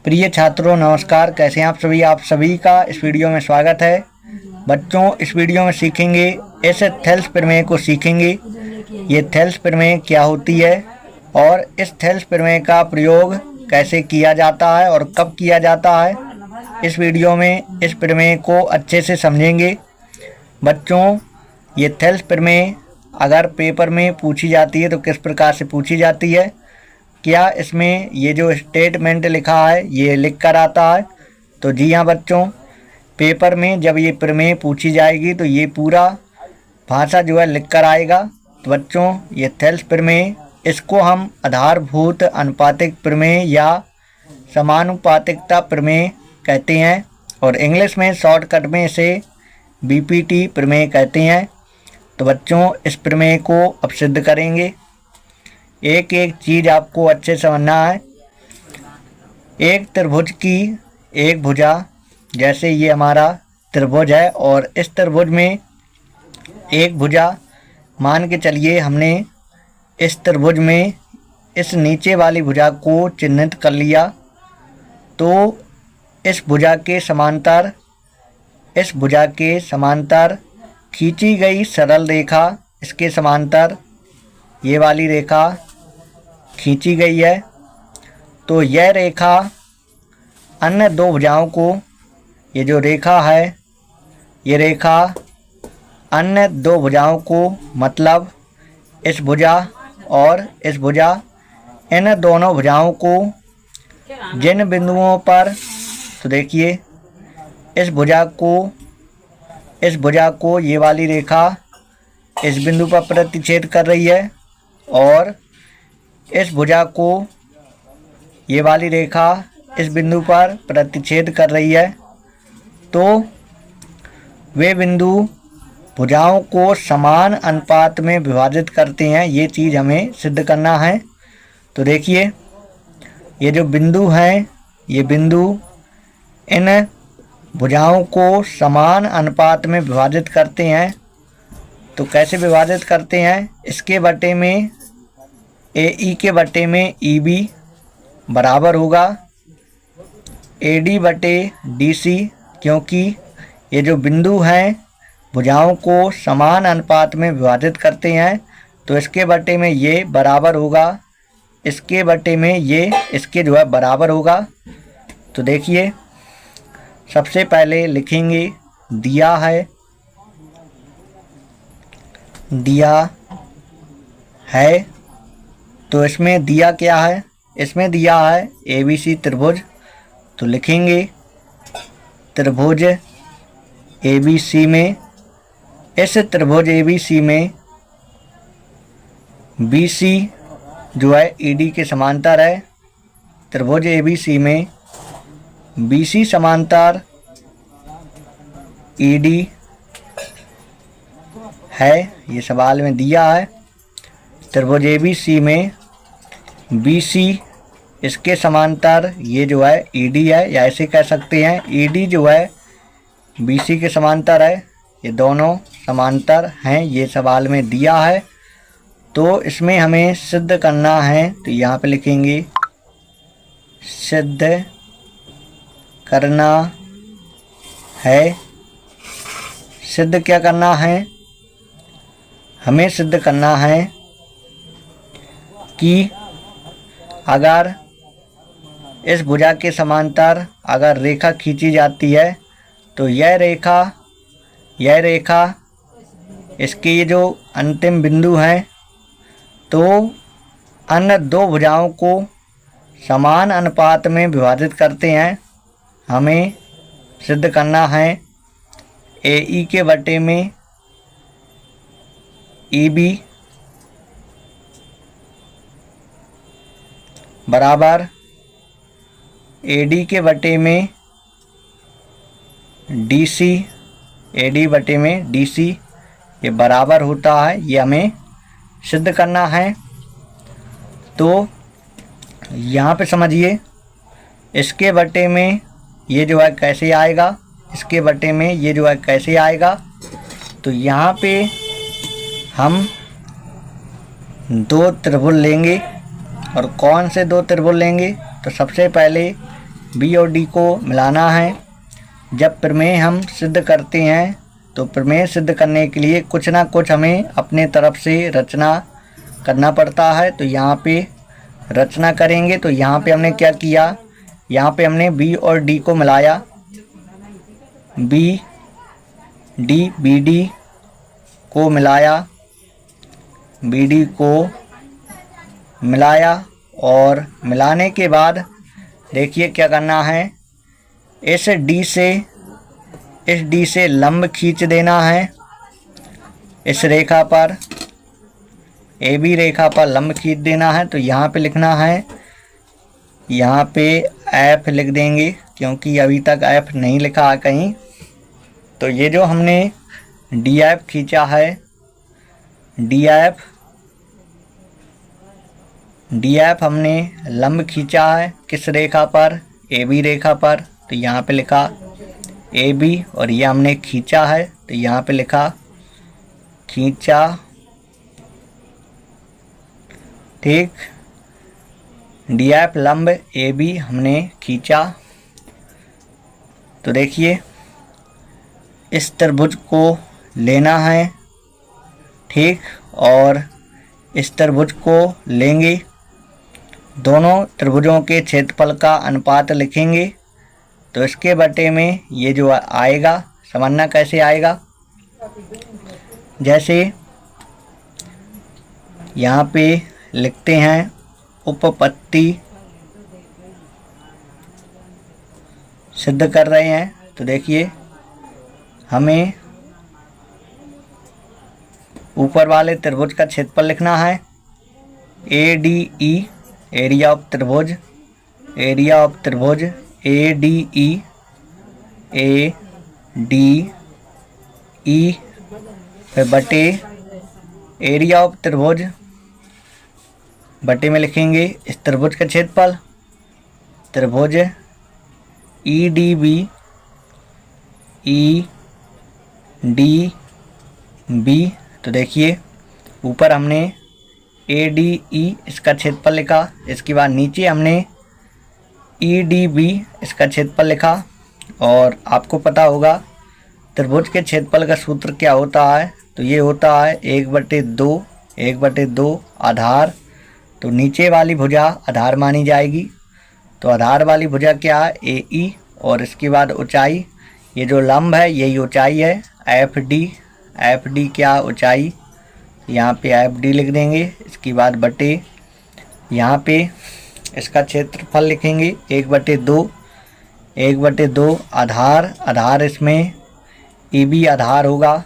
प्रिय छात्रों नमस्कार। कैसे हैं आप सभी का इस वीडियो में स्वागत है। बच्चों, इस वीडियो में सीखेंगे इस थेल्स प्रमेय को सीखेंगे। ये थेल्स प्रमेय क्या होती है और इस थेल्स प्रमेय का प्रयोग कैसे किया जाता है और कब किया जाता है। इस वीडियो में इस प्रमेय को अच्छे से समझेंगे। बच्चों, ये थेल्स प्रमेय अगर पेपर में पूछी जाती है तो किस प्रकार से पूछी जाती है, क्या इसमें ये जो स्टेटमेंट लिखा है ये लिख कर आता है? तो जी हाँ बच्चों, पेपर में जब ये प्रमेय पूछी जाएगी तो ये पूरा भाषा जो है लिख कर आएगा। तो बच्चों, ये थेल्स प्रमेय, इसको हम आधारभूत अनुपातिक प्रमेय या समानुपातिकता प्रमेय कहते हैं और इंग्लिश में शॉर्टकट में इसे बीपीटी प्रमेय कहते हैं। तो बच्चों, इस प्रमेय को अब सिद्ध करेंगे। एक एक चीज़ आपको अच्छे समझना है। एक त्रिभुज की एक भुजा, जैसे ये हमारा त्रिभुज है और इस त्रिभुज में एक भुजा मान के चलिए हमने इस त्रिभुज में इस नीचे वाली भुजा को चिन्हित कर लिया। तो इस भुजा के समांतर खींची गई सरल रेखा, इसके समांतर ये वाली रेखा खींची गई है। तो यह रेखा अन्य दो भुजाओं को, ये जो रेखा है ये रेखा अन्य दो भुजाओं को, मतलब इस भुजा और इस भुजा, इन दोनों भुजाओं को जिन बिंदुओं पर, तो देखिए इस भुजा को ये वाली रेखा इस बिंदु पर प्रतिच्छेद कर रही है और इस भुजा को ये वाली रेखा इस बिंदु पर प्रतिच्छेद कर रही है। तो वे बिंदु भुजाओं को समान अनुपात में विभाजित करते हैं। ये चीज़ हमें सिद्ध करना है। तो देखिए ये जो बिंदु हैं, ये बिंदु इन भुजाओं को समान अनुपात में विभाजित करते हैं। तो कैसे विभाजित करते हैं? इसके बटे में AE के बटे में EB बराबर होगा AD बटे DC, क्योंकि ये जो बिंदु हैं भुजाओं को समान अनुपात में विभाजित करते हैं। तो इसके बटे में ये बराबर होगा इसके बटे में ये, इसके जो है बराबर होगा। तो देखिए सबसे पहले लिखेंगे दिया है। तो इसमें दिया क्या है? इसमें दिया है ABC त्रिभुज। तो लिखेंगे त्रिभुज ABC में, इस त्रिभुज ABC में BC जो है ED के समांतर है। त्रिभुज ABC में BC समांतर ED है, ये सवाल में दिया है। त्रिभुज ABC में BC इसके समांतर ये जो है ED है, या ऐसे कह सकते हैं ED जो है BC के समांतर है। ये दोनों समांतर हैं, ये सवाल में दिया है। तो इसमें हमें सिद्ध करना है। तो यहाँ पे लिखेंगे सिद्ध करना है। सिद्ध क्या करना है? हमें सिद्ध करना है कि अगर इस भुजा के समांतर अगर रेखा खींची जाती है तो यह रेखा इसके ये जो अंतिम बिंदु हैं, तो अन्य दो भुजाओं को समान अनुपात में विभाजित करते हैं। हमें सिद्ध करना है AE के बटे में EB बराबर AD के बटे में DC, AD बटे में DC, ये बराबर होता है। ये हमें सिद्ध करना है। तो यहाँ पे समझिए इसके बटे में ये जो है कैसे आएगा, इसके बटे में ये जो है कैसे आएगा। तो यहाँ पे हम दो त्रिभुज लेंगे। और कौन से दो त्रिभुज लेंगे? तो सबसे पहले बी और डी को मिलाना है। जब प्रमेय हम सिद्ध करते हैं तो प्रमेय सिद्ध करने के लिए कुछ ना कुछ हमें अपने तरफ से रचना करना पड़ता है। तो यहाँ पे रचना करेंगे। तो यहाँ पे हमने क्या किया, यहाँ पे हमने बी और डी को मिलाया, बी डी को मिलाया, बी डी को मिलाया और मिलाने के बाद देखिए क्या करना है, इस डी से लंब खींच देना है। इस रेखा पर, ए बी रेखा पर लंब खींच देना है। तो यहाँ पे लिखना है, यहाँ पे एफ लिख देंगे क्योंकि अभी तक एफ नहीं लिखा है कहीं। तो ये जो हमने डी एफ खींचा है, डी एफ हमने लंब खींचा है किस रेखा पर, ए बी रेखा पर। तो यहाँ पे लिखा ए बी और ये हमने खींचा है। तो यहाँ पे लिखा खींचा, ठीक। डी एफ लंब ए बी हमने खींचा। तो देखिए इस त्रिभुज को लेना है, ठीक, और इस त्रिभुज को लेंगे। दोनों त्रिभुजों के क्षेत्रफल का अनुपात लिखेंगे। तो इसके बटे में ये जो आएगा, समझना कैसे आएगा, जैसे यहाँ पे लिखते हैं उपपत्ति सिद्ध कर रहे हैं। तो देखिए हमें ऊपर वाले त्रिभुज का क्षेत्रफल लिखना है, A D E, area of त्रिभुज, एरिया ऑफ त्रिभुज ए डी ई फिर बटे एरिया ऑफ त्रिभुज, बटे में लिखेंगे इस त्रिभुज का क्षेत्रफल, त्रिभुज ई डी बी। तो देखिए ऊपर हमने ए डी ई इसका क्षेत्रफल लिखा, इसके बाद नीचे हमने ई डी बी इसका क्षेत्रफल लिखा। और आपको पता होगा त्रिभुज के क्षेत्रफल का सूत्र क्या होता है, तो ये होता है 1/2 आधार। तो नीचे वाली भुजा आधार मानी जाएगी। तो आधार वाली भुजा क्या है, ए ई, और इसके बाद ऊंचाई, ये जो लंब है यही ऊंचाई है, एफ डी क्या ऊंचाई, यहाँ पे एफ डी लिख देंगे। इसके बाद बटे यहाँ पे इसका क्षेत्रफल लिखेंगे 1/2 आधार इसमें ई बी आधार होगा,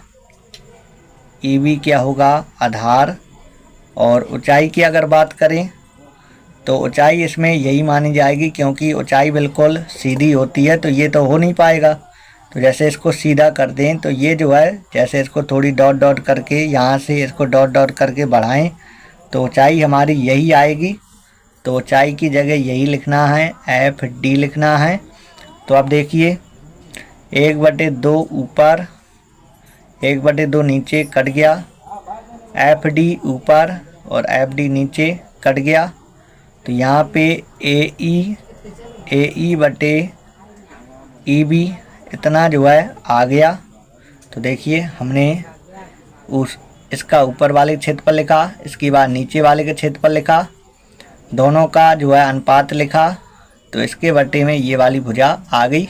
ई बी क्या होगा आधार। और ऊंचाई की अगर बात करें तो ऊंचाई इसमें यही मानी जाएगी क्योंकि ऊंचाई बिल्कुल सीधी होती है। तो ये तो हो नहीं पाएगा। तो जैसे इसको सीधा कर दें तो ये जो है, जैसे इसको थोड़ी डॉट डॉट करके यहाँ से इसको डॉट डॉट करके बढ़ाएं तो ऊंचाई हमारी यही आएगी। तो ऊंचाई की जगह यही लिखना है, एफ डी लिखना है। तो अब देखिए 1/2 ऊपर, 1/2 नीचे कट गया, एफ डी ऊपर और एफ डी नीचे कट गया। तो यहाँ पे ए ई बटे ई बी इतना जो है आ गया। तो देखिए हमने इसका ऊपर वाले क्षेत्रफल लिखा, इसके बाद नीचे वाले के क्षेत्रफल लिखा, दोनों का जो है अनुपात लिखा। तो इसके बट्टे में ये वाली भुजा आ गई,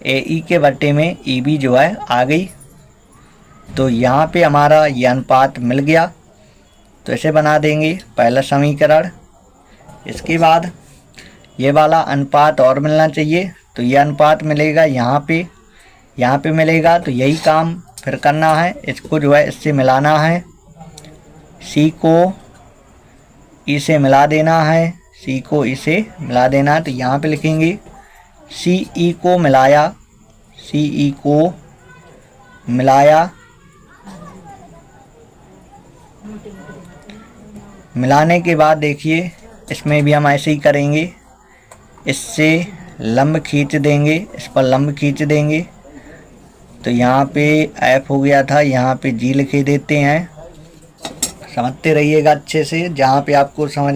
ए ई के बट्टे में ई बी जो है आ गई। तो यहाँ पे हमारा ये अनुपात मिल गया। तो इसे बना देंगे पहला समीकरण। इसके बाद ये वाला अनुपात और मिलना चाहिए। तो ये अनुपात मिलेगा यहाँ पे मिलेगा। तो यही काम फिर करना है, इसको जो है इससे मिलाना है, सी को ई से मिला देना है, सी को ई से मिला देना है। तो यहाँ पे लिखेंगे सी ई को मिलाया, सी ई को मिलाया, मिलाने के बाद देखिए इसमें भी हम ऐसे ही करेंगे, इससे लंब खींच देंगे, इस पर लंब खींच देंगे। तो यहाँ पे एफ हो गया था, यहाँ पे जी लिखे देते हैं। समझते रहिएगा अच्छे से, जहाँ पे आपको समझ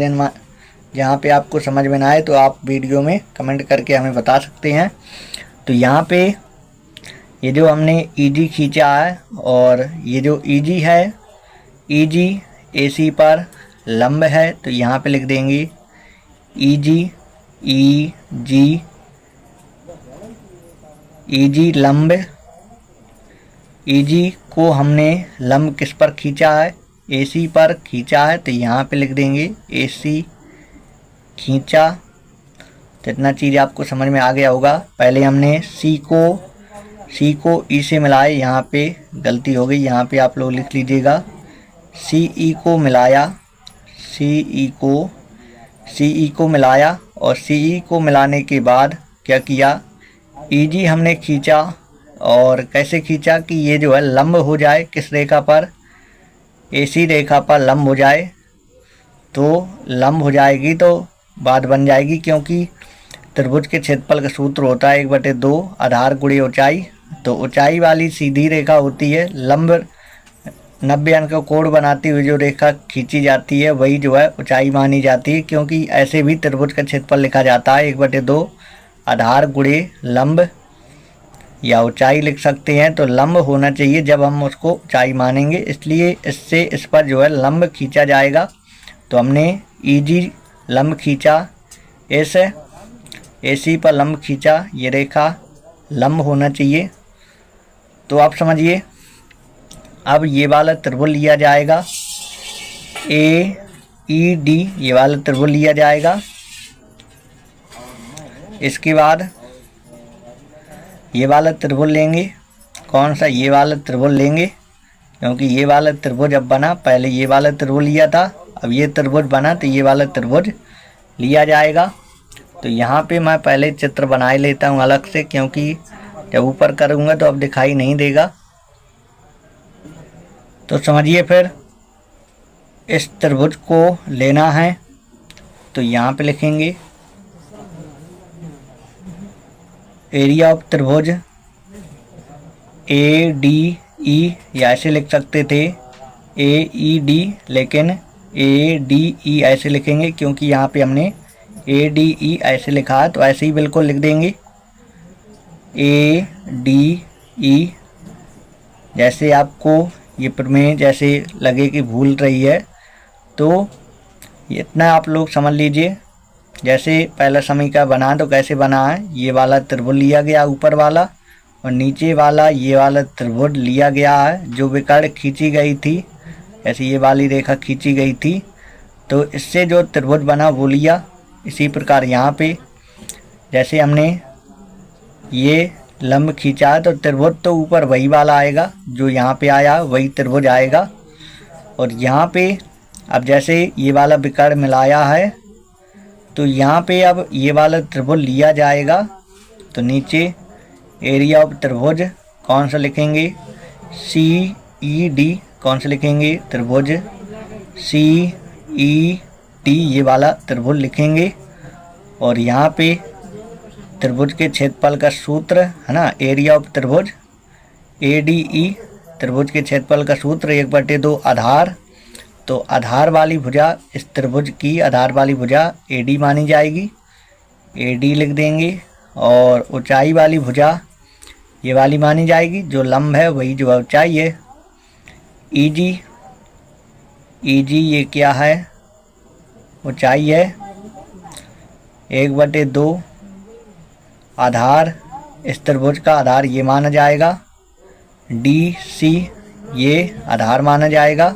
जहाँ पे आपको समझ में ना आए तो आप वीडियो में कमेंट करके हमें बता सकते हैं। तो यहाँ पे ये जो हमने ईजी खींचा है और ये जो ईजी है, ईजी एसी पर लंब है, तो यहाँ पे लिख देंगे ईजी, ईजी, ईजी लंब। ईजी को हमने लंब किस पर खींचा है, एसी पर खींचा है, तो यहाँ पे लिख देंगे एसी खींचा। तो इतना चीज़ आपको समझ में आ गया होगा। पहले हमने सी को ई से मिलाए, यहाँ पे गलती हो गई, यहाँ पे आप लोग लिख लीजिएगा सी ई को मिलाया, सी ई को मिलाया और सी ई को मिलाने के बाद क्या किया, ईजी हमने खींचा। और कैसे खींचा कि ये जो है लंब हो जाए किस रेखा पर, एसी रेखा पर लंब हो जाए। तो लंब हो जाएगी तो बात बन जाएगी, क्योंकि त्रिभुज के क्षेत्रफल का सूत्र होता है 1/2 आधार गुणे ऊंचाई। तो ऊंचाई वाली सीधी रेखा होती है, लंब 90 अंक का कोण बनाती हुई जो रेखा खींची जाती है वही जो है ऊंचाई मानी जाती है, क्योंकि ऐसे भी त्रिभुज का क्षेत्रफल लिखा जाता है 1/2 आधार गुणे लंब, या ऊंचाई लिख सकते हैं। तो लंब होना चाहिए जब हम उसको ऊंचाई मानेंगे, इसलिए इससे इस पर जो है लंब खींचा जाएगा। तो हमने ईजी लंब खींचा, इस एसी पर लंब खींचा, ये रेखा लंब होना चाहिए। तो आप समझिए, अब ये वाला त्रिभुज लिया जाएगा ए ई डी, ये वाला त्रिभुज लिया जाएगा। इसके बाद ये वाला त्रिभुज लेंगे, कौन सा, ये वाला त्रिभुज लेंगे, क्योंकि ये वाला त्रिभुज अब बना, पहले ये वाला त्रिभुज लिया था, अब ये त्रिभुज बना तो ये वाला त्रिभुज लिया जाएगा। तो यहाँ पे मैं पहले चित्र बनाए लेता हूँ अलग से, क्योंकि जब ऊपर करूँगा तो अब दिखाई नहीं देगा। तो समझिए, फिर इस त्रिभुज को लेना है तो यहाँ पे लिखेंगे एरिया ऑफ त्रिभुज ए डी ई, या ऐसे लिख सकते थे ए ई डी, लेकिन ए डी ई ऐसे लिखेंगे क्योंकि यहाँ पे हमने ए डी ई ऐसे लिखा है, तो ऐसे ही बिल्कुल लिख देंगे ए डी ई। जैसे आपको ये प्रमेय जैसे लगे कि भूल रही है तो इतना आप लोग समझ लीजिए। जैसे पहला समीकरण बना तो कैसे बना है, ये वाला त्रिभुज लिया गया ऊपर वाला, और नीचे वाला ये वाला त्रिभुज लिया गया है जो विकर्ण खींची गई थी, ऐसे ये वाली रेखा खींची गई थी, तो इससे जो त्रिभुज बना वो लिया। इसी प्रकार यहाँ पे जैसे हमने ये लंब खींचा है तो त्रिभुज तो ऊपर वही वाला आएगा जो यहाँ पे आया, वही त्रिभुज आएगा। और यहाँ पे अब जैसे ये वाला विकर्ण मिलाया है तो यहाँ पे अब ये वाला त्रिभुज लिया जाएगा। तो नीचे एरिया ऑफ त्रिभुज कौन सा लिखेंगे, सी ई डी, कौन सा लिखेंगे, त्रिभुज सी ई डी, ये वाला त्रिभुज लिखेंगे। और यहाँ पे त्रिभुज के क्षेत्रफल का सूत्र है ना, एरिया ऑफ त्रिभुज ए डी ई, त्रिभुज के क्षेत्रफल का सूत्र 1/2 आधार। तो आधार वाली भुजा, इस त्रिभुज की आधार वाली भुजा ए डी मानी जाएगी, ए डी लिख देंगे। और ऊंचाई वाली भुजा ये वाली मानी जाएगी, जो लंब है वही जो ऊंचाई है। ईजी, ईजी ये क्या है, ऊंचाई है। 1/2 आधार, इस त्रिभुज का आधार ये माना जाएगा। डी सी ये आधार माना जाएगा,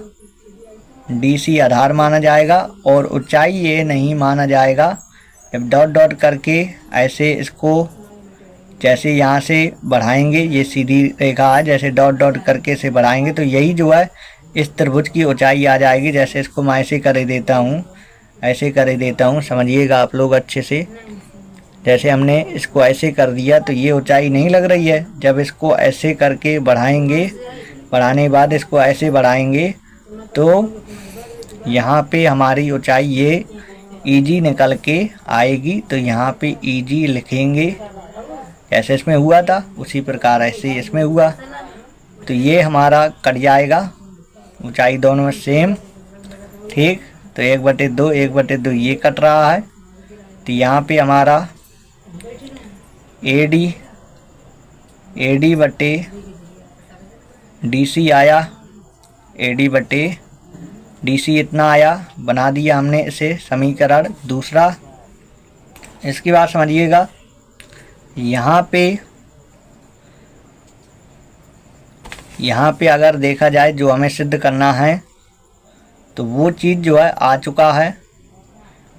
डी सी आधार माना जाएगा। और ऊंचाई ये नहीं माना जाएगा। जब डॉट डॉट करके ऐसे इसको जैसे यहाँ से बढ़ाएंगे, ये सीधी रेखा है, जैसे डॉट डॉट करके से बढ़ाएंगे तो यही जो है इस त्रिभुज की ऊंचाई आ जाएगी। जैसे इसको मैं ऐसे कर देता हूँ, ऐसे कर देता हूँ, समझिएगा आप लोग अच्छे से। जैसे हमने इसको ऐसे कर दिया तो ये ऊंचाई नहीं लग रही है। जब इसको ऐसे करके बढ़ाएंगे, बढ़ाने के बाद इसको ऐसे बढ़ाएंगे तो यहाँ पे हमारी ऊंचाई ये ईजी निकल के आएगी। तो यहाँ पे ईजी लिखेंगे, ऐसे इसमें हुआ था उसी प्रकार ऐसे इसमें हुआ। तो ये हमारा कट जाएगा, ऊंचाई दोनों में सेम, ठीक। तो 1/2 1/2 ये कट रहा है। तो यहाँ पे हमारा AD बटे DC आया, AD बटे DC इतना आया। बना दिया हमने इसे समीकरण दूसरा। इसकी बात समझिएगा, यहाँ पे अगर देखा जाए जो हमें सिद्ध करना है तो वो चीज़ जो है आ चुका है।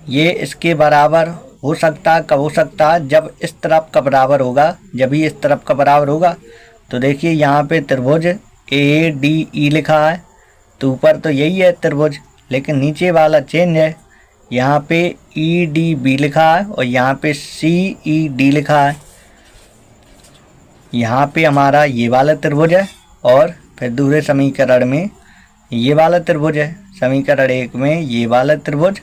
ये इसके बराबर हो सकता है, कब हो सकता है, जब इस तरफ का बराबर होगा। जब ही इस तरफ का बराबर होगा तो देखिए यहाँ पे त्रिभुज ADE लिखा है, तो ऊपर तो यही है त्रिभुज, लेकिन नीचे वाला चेंज है। यहाँ पे EDB लिखा है और यहाँ पे CED लिखा है। यहाँ पे हमारा ये वाला त्रिभुज है और फिर दूसरे समीकरण में ये वाला त्रिभुज है। समीकरण 1 में ये वाला त्रिभुज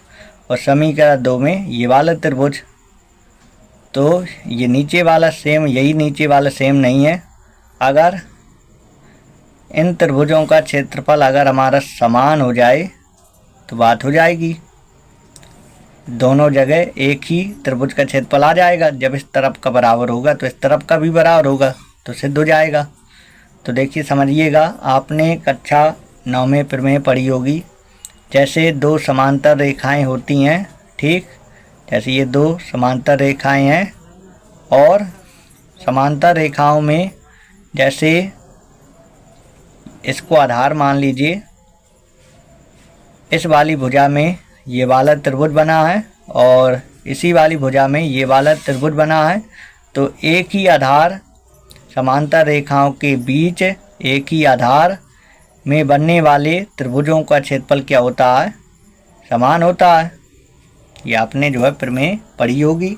और समीकरण 2 में ये वाला त्रिभुज। तो ये नीचे वाला सेम, यही नीचे वाला सेम नहीं है। अगर इन त्रिभुजों का क्षेत्रफल अगर हमारा समान हो जाए तो बात हो जाएगी, दोनों जगह एक ही त्रिभुज का क्षेत्रफल आ जाएगा। जब इस तरफ का बराबर होगा तो इस तरफ का भी बराबर होगा, तो सिद्ध हो जाएगा। तो देखिए समझिएगा, आपने कक्षा 9 में प्रमेय पढ़ी होगी। जैसे दो समांतर रेखाएं होती हैं, ठीक, जैसे ये दो समांतर रेखाएं हैं और समांतर रेखाओं में जैसे इसको आधार मान लीजिए, इस वाली भुजा में ये वाला त्रिभुज बना है और इसी वाली भुजा में ये वाला त्रिभुज बना है। तो एक ही आधार समांतर रेखाओं के बीच, एक ही आधार में बनने वाले त्रिभुजों का क्षेत्रफल क्या होता है? समान होता है। ये आपने जो है प्रमेय पढ़ी होगी।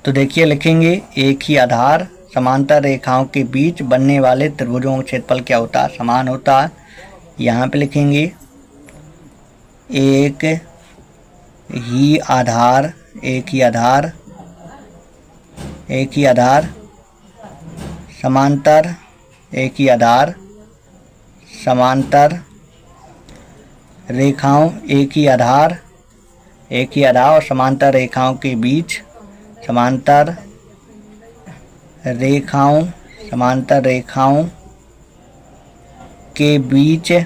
तो देखिए लिखेंगे, एक ही आधार समांतर रेखाओं के बीच बनने वाले त्रिभुजों का क्षेत्रफल क्या होता है? समान होता है। यहाँ पे लिखेंगे एक ही आधार, एक ही आधार, एक ही आधार समांतर, एक ही आधार समांतर रेखाओं, एक ही आधार, एक ही आधार और समांतर रेखाओं के बीच, समांतर रेखाओं, समांतर रेखाओं के बीच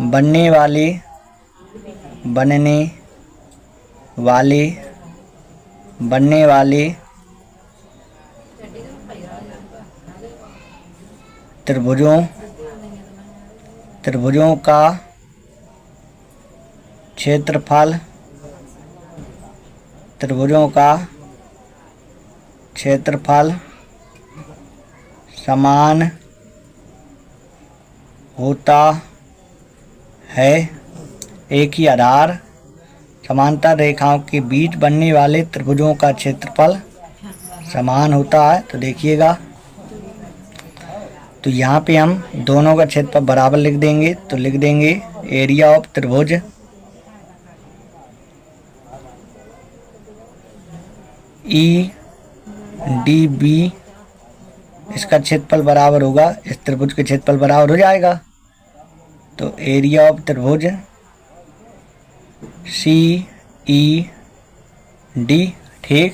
बनने वाले त्रिभुजों का क्षेत्रफल, त्रिभुजों का क्षेत्रफल समान होता है। एक ही आधार समांतर रेखाओं के बीच बनने वाले त्रिभुजों का क्षेत्रफल समान होता है। तो देखिएगा, तो यहाँ पे हम दोनों का क्षेत्रफल बराबर लिख देंगे। तो लिख देंगे एरिया ऑफ त्रिभुज EDB, इसका क्षेत्रफल बराबर होगा, इस त्रिभुज के क्षेत्रफल बराबर हो जाएगा। तो एरिया ऑफ त्रिभुज CED, ठीक।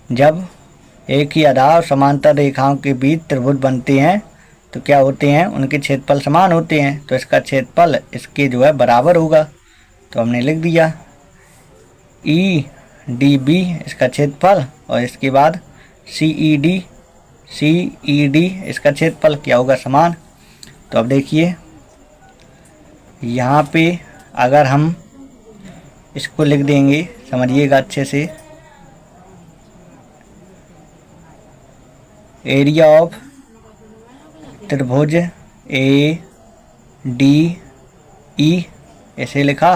जब एक ही आधार समांतर रेखाओं के बीच त्रिभुज बनते हैं तो क्या होते हैं? उनके क्षेत्रफल समान होते हैं। तो इसका क्षेत्रफल इसके जो है बराबर होगा। तो हमने लिख दिया EDB इसका क्षेत्रफल और इसके बाद CED इसका क्षेत्रफल क्या होगा? समान। तो अब देखिए यहाँ पे अगर हम इसको लिख देंगे, समझिएगा अच्छे से, एरिया ऑफ त्रिभुज ADE ऐसे लिखा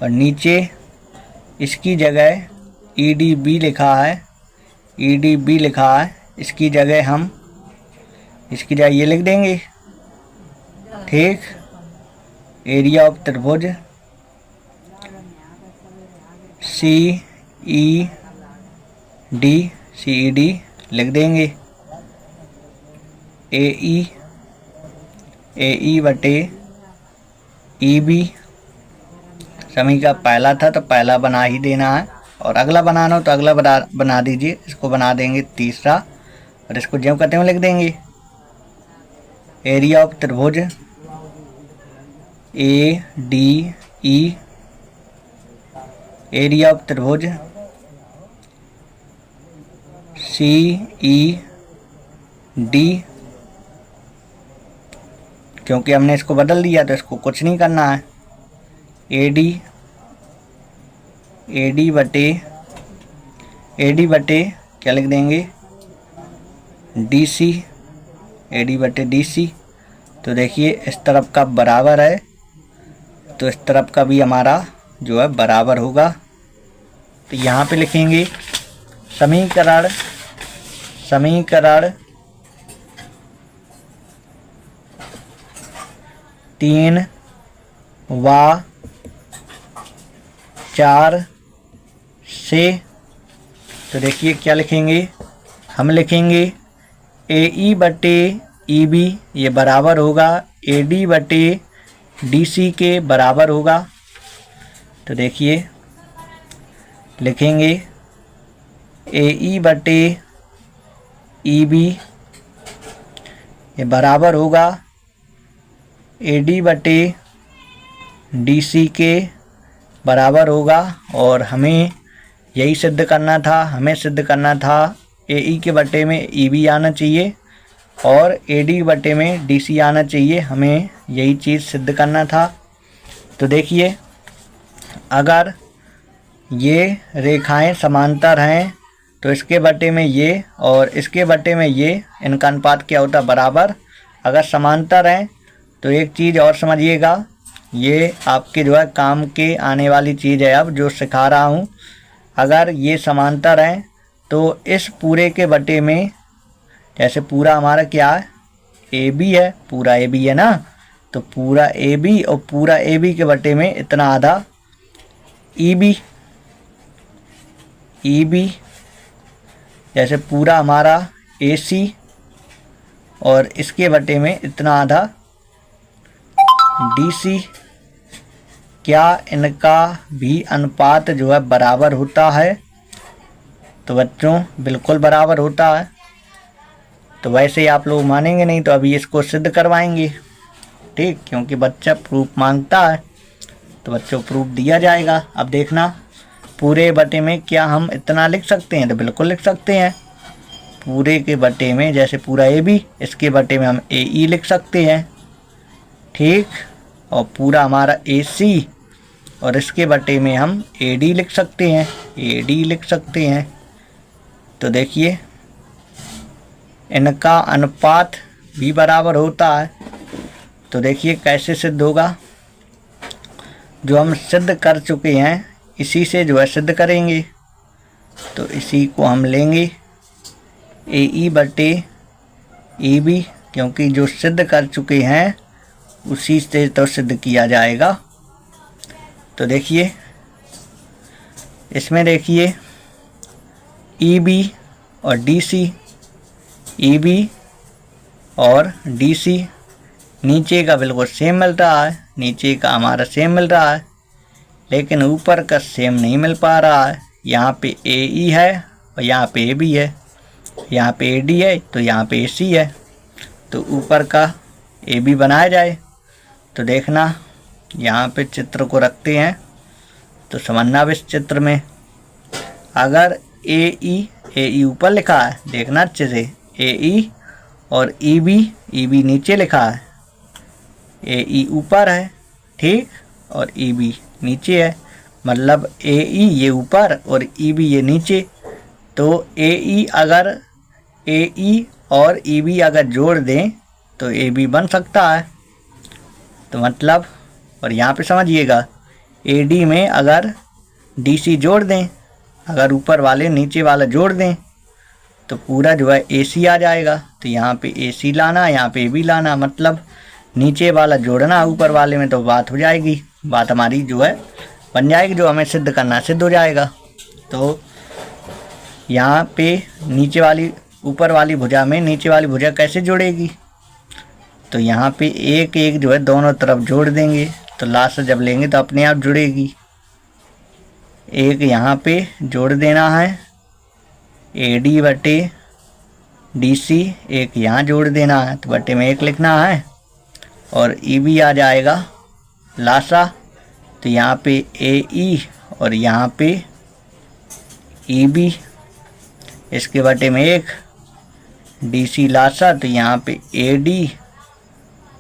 और नीचे इसकी जगह EDB लिखा है, EDB लिखा है, इसकी जगह हम इसकी जगह ये लिख देंगे, ठीक। एरिया ऑफ त्रिभुज CED लिख देंगे AE बटे ई बी समी का पहला था तो पहला बना ही देना है, और अगला बनाना हो तो अगला बना दीजिए। इसको बना देंगे तीसरा, और इसको ज्यों कहते हुए लिख देंगे। एरिया ऑफ त्रिभुज A D E, area of त्रिभुज सी ई डी, क्योंकि हमने इसको बदल दिया तो इसको कुछ नहीं करना है। एडी बटे क्या लिख देंगे, डीसी, एडी बटे डीसी। तो देखिए इस तरफ का बराबर है तो इस तरफ का भी हमारा जो है बराबर होगा। तो यहाँ पे लिखेंगे समीकरण 3 व 4 से, तो देखिए क्या लिखेंगे, हम लिखेंगे ए ई बटे ई बी ये बराबर होगा ए डी बटे डी सी के बराबर होगा। तो देखिए लिखेंगे ए ई बटे ई बी ये बराबर होगा ए डी बटे डी सी के बराबर होगा। और हमें यही सिद्ध करना था, ए ई के बटे में ई बी आना चाहिए और ए डी बटे में डी सी आना चाहिए, हमें यही चीज़ सिद्ध करना था। तो देखिए अगर ये रेखाएं समांतर हैं तो इसके बटे में ये और इसके बटे में ये, इनका अनुपात क्या होता है, बराबर। अगर समांतर हैं तो एक चीज़ और समझिएगा, ये आपके जो है काम के आने वाली चीज़ है अब जो सिखा रहा हूँ। अगर ये समांतर हैं तो इस पूरे के बटे में, जैसे पूरा हमारा क्या है ए बी है, पूरा ए बी है ना, तो पूरा ए बी और पूरा ए बी के बटे में इतना आधा ई बी, जैसे पूरा हमारा ए सी और इसके बटे में इतना आधा डी सी। क्या इनका भी अनुपात जो है बराबर होता है? तो बच्चों बिल्कुल बराबर होता है। तो वैसे ही आप लोग मानेंगे नहीं तो अभी इसको सिद्ध करवाएंगे, ठीक, क्योंकि बच्चा प्रूफ मांगता है तो बच्चों प्रूफ दिया जाएगा। अब देखना पूरे बटे में क्या हम इतना लिख सकते हैं, तो बिल्कुल लिख सकते हैं। पूरे के बटे में जैसे पूरा ए बी, इसके बटे में हम ए ई लिख सकते हैं, ठीक, और पूरा हमारा ए सी और इसके बटे में हम ए डी लिख सकते हैं, तो देखिए इनका अनुपात भी बराबर होता है। तो देखिए कैसे सिद्ध होगा, जो हम सिद्ध कर चुके हैं इसी से जो है सिद्ध करेंगे। तो इसी को हम लेंगे ए ई बटे ए बी, क्योंकि जो सिद्ध कर चुके हैं उसी से तो सिद्ध किया जाएगा। तो देखिए इसमें देखिए ई बी और डी सी, ई बी और डी सी नीचे का बिल्कुल सेम मिल रहा है, नीचे का हमारा सेम मिल रहा है, लेकिन ऊपर का सेम नहीं मिल पा रहा है। यहाँ पे ए ई है और यहाँ पे ए बी है, यहाँ पे ए डी है तो यहाँ पे ए सी है, तो ऊपर का ए बी बनाया जाए। तो देखना यहाँ पे चित्र को रखते हैं तो समझना अब इस चित्र में, अगर ए ई ऊपर लिखा है, देखना अच्छे से, ए ई और ई बी नीचे लिखा है, ए ई ऊपर है, ठीक, और ई बी नीचे है, मतलब ए ई ये ऊपर और ई बी ये नीचे। तो ए ई और ई बी अगर जोड़ दें तो ए बी बन सकता है। तो मतलब, और यहाँ पे समझिएगा ए डी में अगर डी सी जोड़ दें, अगर ऊपर वाले नीचे वाला जोड़ दें तो पूरा जो है ए सी आ जाएगा। तो यहाँ पे ए सी लाना, यहाँ पे ए बी लाना, मतलब नीचे वाला जोड़ना ऊपर वाले में, तो बात हो जाएगी, बात हमारी जो है बन जाएगी, जो हमें सिद्ध करना सिद्ध हो जाएगा। तो यहाँ पे नीचे वाली ऊपर वाली भुजा में नीचे वाली भुजा कैसे जोड़ेगी, तो यहाँ पे एक एक जो है दोनों तरफ जोड़ देंगे, तो लास्ट जब लेंगे तो अपने आप जुड़ेगी। एक यहाँ पे जोड़ देना है AD बटे DC, एक यहाँ जोड़ देना है तो बटे में 1 लिखना है और EB आ जाएगा लासा, तो यहाँ पे AE और यहाँ पे EB, इसके बटे में 1 DC लासा, तो यहाँ पे AD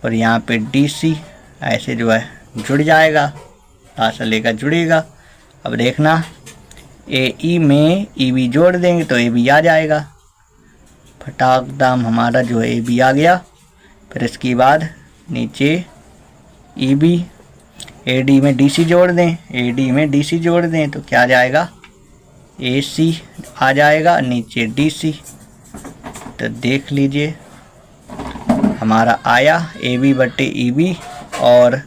और यहाँ पे DC, ऐसे जो है जुड़ जाएगा, लासा लेकर जुड़ेगा। अब देखना AE में EB जोड़ देंगे तो AB आ जाएगा, फटाक दाम हमारा जो है AB आ गया। फिर इसके बाद नीचे EB, AD में DC जोड़ दें, AD में DC जोड़ दें तो क्या आ जाएगा AC आ जाएगा, नीचे DC। तो देख लीजिए हमारा आया AB बटे EB और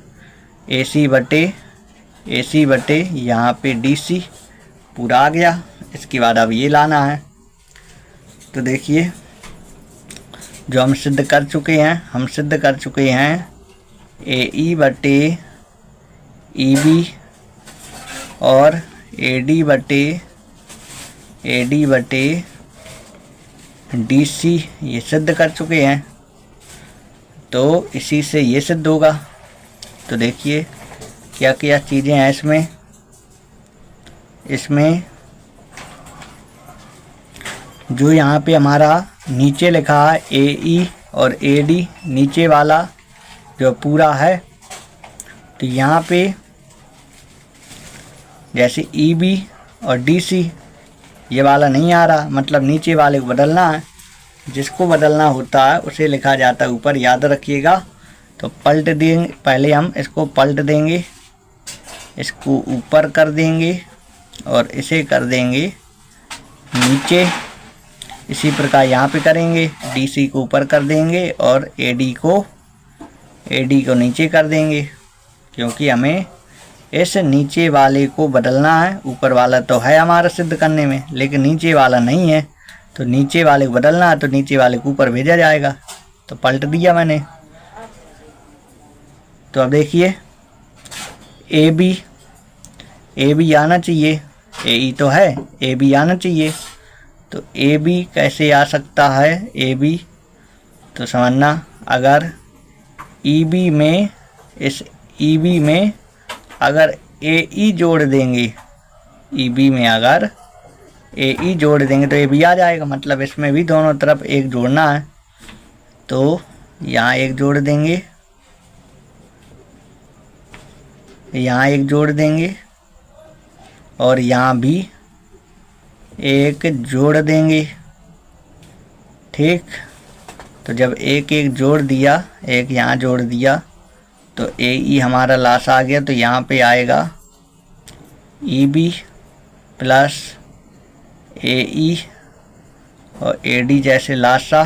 AC बटे यहाँ पे DC पूरा आ गया। इसके बाद अब ये लाना है। तो देखिए जो हम सिद्ध कर चुके हैं AE बटे EB और AD बटे DC, ये सिद्ध कर चुके हैं। तो इसी से ये सिद्ध होगा। तो देखिए क्या क्या चीज़ें हैं इसमें जो यहाँ पे हमारा नीचे लिखा है AE और AD, नीचे वाला जो पूरा है, तो यहाँ पे जैसे EB और DC ये वाला नहीं आ रहा, मतलब नीचे वाले को बदलना है। जिसको बदलना होता है उसे लिखा जाता है ऊपर, याद रखिएगा। तो पलट देंगे, पहले हम इसको पलट देंगे, इसको ऊपर कर देंगे और इसे कर देंगे नीचे। इसी प्रकार यहाँ पे करेंगे, DC को ऊपर कर देंगे और AD को नीचे कर देंगे, क्योंकि हमें इस नीचे वाले को बदलना है। ऊपर वाला तो है हमारा सिद्ध करने में, लेकिन नीचे वाला नहीं है, तो नीचे वाले को बदलना है, तो नीचे वाले को ऊपर भेजा जाएगा। तो पलट दिया मैंने। तो अब देखिए AB आना चाहिए, AE तो है, AB आना चाहिए। तो AB कैसे आ सकता है AB? तो समझना, अगर EB में, इस EB में अगर AE जोड़ देंगे, EB में अगर AE जोड़ देंगे तो AB आ जाएगा, मतलब इसमें भी दोनों तरफ एक जोड़ना है। तो यहाँ एक जोड़ देंगे, यहाँ एक जोड़ देंगे और यहाँ भी एक जोड़ देंगे। ठीक, तो जब एक एक जोड़ दिया, एक यहाँ जोड़ दिया, तो AE हमारा लास्ट आ गया। तो यहाँ पे आएगा EB प्लस AE और AD जैसे लासा,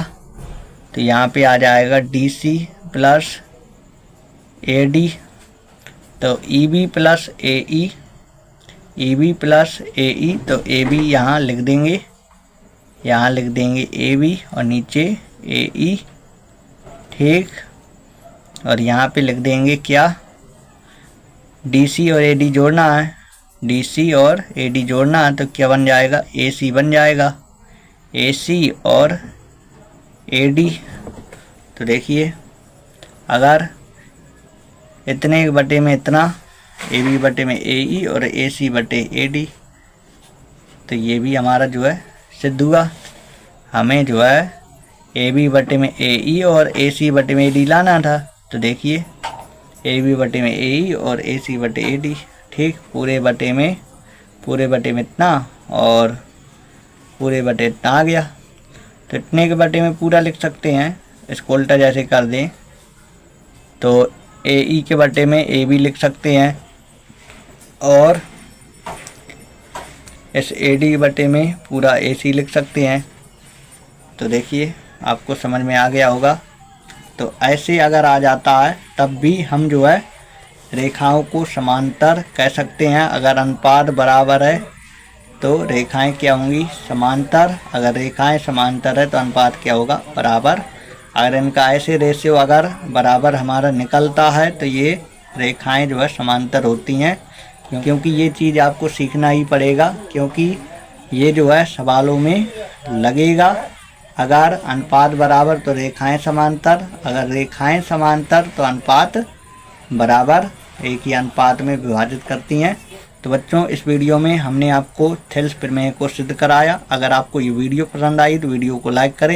तो यहाँ पे आ जाएगा DC प्लस AD। तो EB प्लस AE, तो AB यहाँ लिख देंगे, AB और नीचे AE। ठीक, और यहाँ पे लिख देंगे क्या, DC और AD जोड़ना है, DC और AD जोड़ना है, तो क्या बन जाएगा, AC बन जाएगा, AC और AD। तो देखिए अगर इतने बटे में इतना, AB बटे में AE और AC बटे AD, तो ये भी हमारा जो है सिद्ध हुआ। हमें जो है AB बटे में AE और AC बटे में AD लाना था। तो देखिए AB बटे में AE और AC बटे AD। ठीक, पूरे बटे में इतना और पूरे बटे इतना आ गया। तो इतने के बटे में पूरा लिख सकते हैं। इसको उल्टा जैसे कर दें तो AE के बटे में AB लिख सकते हैं और इस AD बटे में पूरा AC लिख सकते हैं। तो देखिए आपको समझ में आ गया होगा। तो ऐसे अगर आ जाता है तब भी हम जो है रेखाओं को समांतर कह सकते हैं। अगर अनुपात बराबर है तो रेखाएं क्या होंगी, समांतर। अगर रेखाएं समांतर है तो अनुपात क्या होगा, बराबर। अगर इनका ऐसे रेशियो अगर बराबर हमारा निकलता है तो ये रेखाएं जो है समांतर होती हैं, क्योंकि ये चीज़ आपको सीखना ही पड़ेगा, क्योंकि ये जो है सवालों में लगेगा। अगर अनुपात बराबर तो रेखाएं समांतर, अगर रेखाएं समांतर तो अनुपात बराबर, एक ही अनुपात में विभाजित करती हैं। तो बच्चों, इस वीडियो में हमने आपको थेल्स प्रमेय को सिद्ध कराया। अगर आपको ये वीडियो पसंद आई तो वीडियो को लाइक करें।